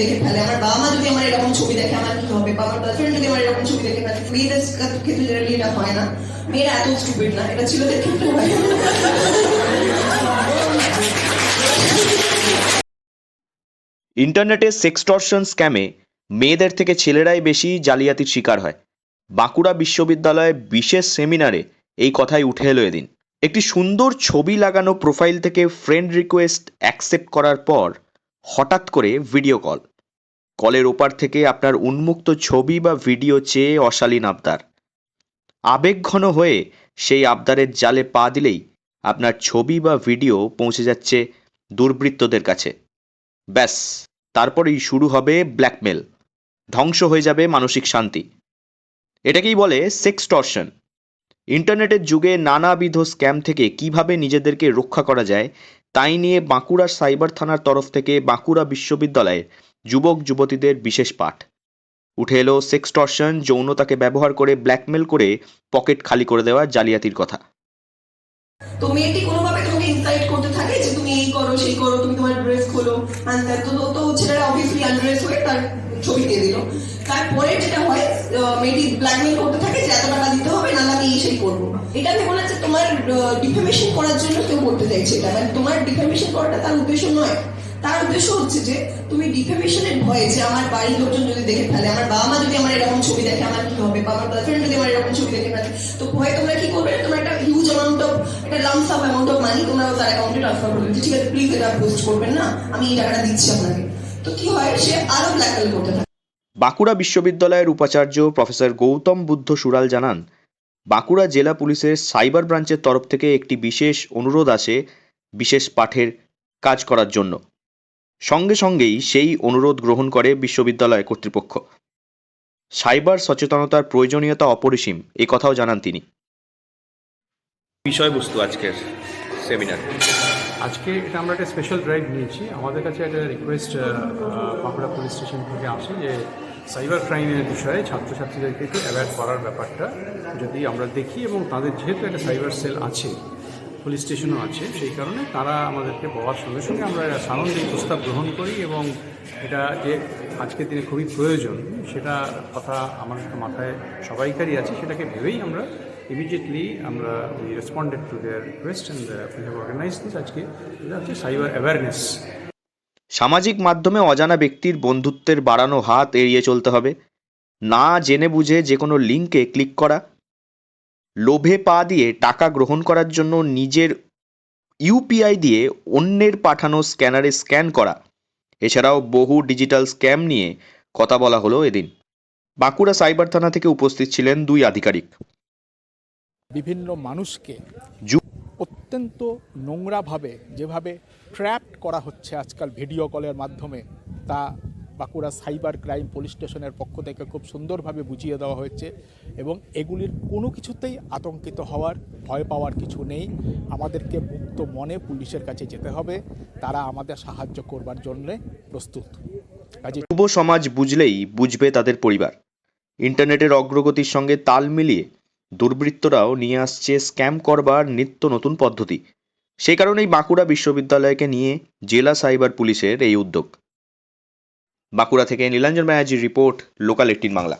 দেখে ফেলে, আমার বাবা মা যদি আমার এরকম ছবি দেখে আমার কি হবে, বা আমার গার্লফ্রেন্ড যদি আমার এরকম ছবি দেখে ফেলে। মেয়েদের ক্ষেত্রে জেনারেলি এটা হয় না, মেয়েরা এত স্টুপিড না, এটা ছেলেদের ক্ষেত্রে হয়। ইন্টারনেটে সেক্সটর্শন স্ক্যামে মেয়েদের থেকে ছেলেরাই বেশি জালিয়াতির শিকার হয়। বাঁকুড়া বিশ্ববিদ্যালয়ে বিশেষ সেমিনারে এই কথাই উঠে এলো এদিন। একটি সুন্দর ছবি লাগানো প্রোফাইল থেকে ফ্রেন্ড রিকোয়েস্ট অ্যাকসেপ্ট করার পর হঠাৎ করে ভিডিও কল। কলের ওপার থেকে আপনার উন্মুক্ত ছবি বা ভিডিও চেয়ে অশালীন আবদার। আবেগঘন হয়ে সেই আবদারের জালে পা দিলেই আপনার ছবি বা ভিডিও পৌঁছে যাচ্ছে দুর্বৃত্তদের কাছে। ব্যাস, তারপরেই শুরু হবে ব্ল্যাকমেল, ধ্বংস হয়ে যাবে মানসিক শান্তি। এটাকেই বলে সেক্সটর্শন। ইন্টারনেটের যুগে নানাবিধ স্ক্যাম থেকে কিভাবে নিজেদেরকে রক্ষা করা যায় তাই নিয়ে বাঁকুড়া সাইবার থানার তরফ থেকে বাঁকুড়া বিশ্ববিদ্যালয়ে যুবক যুবতীদের বিশেষ পাঠ। উঠে এলো সেক্সটর্শন, যৌনতাকে ব্যবহার করে ব্ল্যাকমেল করে পকেট খালি করে দেওয়া জালিয়াতির কথা। তো মেয়েটি কোনোভাবে তোমাকে ইনসাইট করতে থাকে যে তুমি এই করো সেই করো, তুমি তোমার ড্রেস খোলো, তো ছেলেরা অবভিয়াসলি আনড্রেস হয়ে তার ছবি দিয়ে দিল। তারপরে যেটা হয়, মেয়েটি ব্ল্যাকমেল করতে থাকে যে এত টাকা দিতে হবে, না আমি এই সেই করবো। এটা ভেবো না যে তোমার ডিফেমেশন করার জন্য কেউ করতে চাইছে এটা, মানে তোমার ডিফেমেশন করাটা তার উদ্দেশ্য নয়। তার উদ্দেশ্য হচ্ছে যে তুমি ডিফেমেশনের ভয়ে, যে আমার বাড়ির লোকজন যদি দেখে ফেলে, আমার বাবা মা যদি আমার এরকম ছবি দেখে আমার কি হবে, বা আমার গার্লফ্রেন্ড যদি আমার এরকম ছবি দেখে ফেলে, তো ভয়ে তোমরা কি করবে, তোমরা একটা হিউজ অ্যামাউন্ট অফ, একটা lump some amount of money তোমরা তার অ্যাকাউন্টে ট্রান্সফার করবে, যে ঠিক আছে প্লিজ এটা পোস্ট করবেন না, আমি এই টাকাটা দিচ্ছি আপনাকে। তো কি হয়, সে আরো ব্ল্যাকমেল করতে থাকে। বাঁকুড়া বিশ্ববিদ্যালয়ের উপাচার্য প্রফেসর গৌতম বুদ্ধ সুরাল জানান, বাঁকুড়া জেলা পুলিশের সাইবার ব্রাঞ্চের তরফ থেকে একটি বিশেষ অনুরোধ আসে বিশেষ পাঠের কাজ করার জন্য। সঙ্গে সঙ্গেই সেই অনুরোধ গ্রহণ করে বিশ্ববিদ্যালয় কর্তৃপক্ষ। সাইবার সচেতনতার প্রয়োজনীয়তা অপরিসীম, এ কথাও জানান তিনি। বিষয়বস্তু আজকের সেমিনার, আজকে এটা আমরা একটা স্পেশাল ড্রাইভ নিয়েছি। আমাদের কাছে একটা রিকোয়েস্ট বাঁকুড়া পুলিশ স্টেশন থেকে আসে যে সাইবার ক্রাইমের বিষয়ে ছাত্রছাত্রীদেরকে একটু অ্যাওয়্যার করার ব্যাপারটা যদি আমরা দেখি, এবং তাদের যেহেতু একটা সাইবার সেল আছে, পুলিশ স্টেশনও আছে, সেই কারণে তারা আমাদেরকে বলার সঙ্গে সঙ্গে আমরা সানন্দে প্রস্তাব গ্রহণ করি, এবং এটা যে আজকের দিনে খুবই প্রয়োজন সেটা কথা আমার মাথায় সবাইকারই আছে, সেটাকে ভেবেই আমরা immediately আমরা we responded to their request and we have organized this। আজকে এটা হচ্ছে সাইবার অ্যাওয়ারনেস। সামাজিক মাধ্যমে অজানা ব্যক্তির বন্ধুত্বের বাড়ানো হাত এড়িয়ে চলতে হবে। না জেনে বুঝে যে কোনো লিঙ্কে ক্লিক করা, লোভে পা দিয়ে টাকা গ্রহণ করার জন্য নিজের ইউপিআই দিয়ে অন্যের পাঠানো স্ক্যানারে স্ক্যান করা, এছাড়াও বহু ডিজিটাল স্ক্যাম নিয়ে কথা বলা হলো এদিন। বাঁকুড়া সাইবার থানা থেকে উপস্থিত ছিলেন দুই আধিকারিক। বিভিন্ন মানুষকে অত্যন্ত নোংরাভাবে যেভাবে ট্র্যাপড করা হচ্ছে আজকাল ভিডিও কলের মাধ্যমে, তা বাঁকুড়া সাইবার ক্রাইম পুলিশ স্টেশনের পক্ষ থেকে খুব সুন্দরভাবে বুঝিয়ে দেওয়া হয়েছে, এবং এগুলির কোনো কিছুতেই আতঙ্কিত হওয়ার, ভয় পাওয়ার কিছু নেই। আমাদেরকে মুক্ত মনে পুলিশের কাছে যেতে হবে, তারা আমাদের সাহায্য করবার জন্যে প্রস্তুত। যুব সমাজ বুঝলেই বুঝবে তাদের পরিবার। ইন্টারনেটের অগ্রগতির সঙ্গে তাল মিলিয়ে দুর্বৃত্তরাও নিয়ে আসছে স্ক্যাম করবার নিত্য নতুন পদ্ধতি। সেই কারণেই বাঁকুড়া বিশ্ববিদ্যালয়কে নিয়ে জেলা সাইবার পুলিশের এই উদ্যোগ। বাঁকুড়া থেকে নীলাঞ্জন ব্যানার্জির রিপোর্ট, লোকাল 18 বাংলা।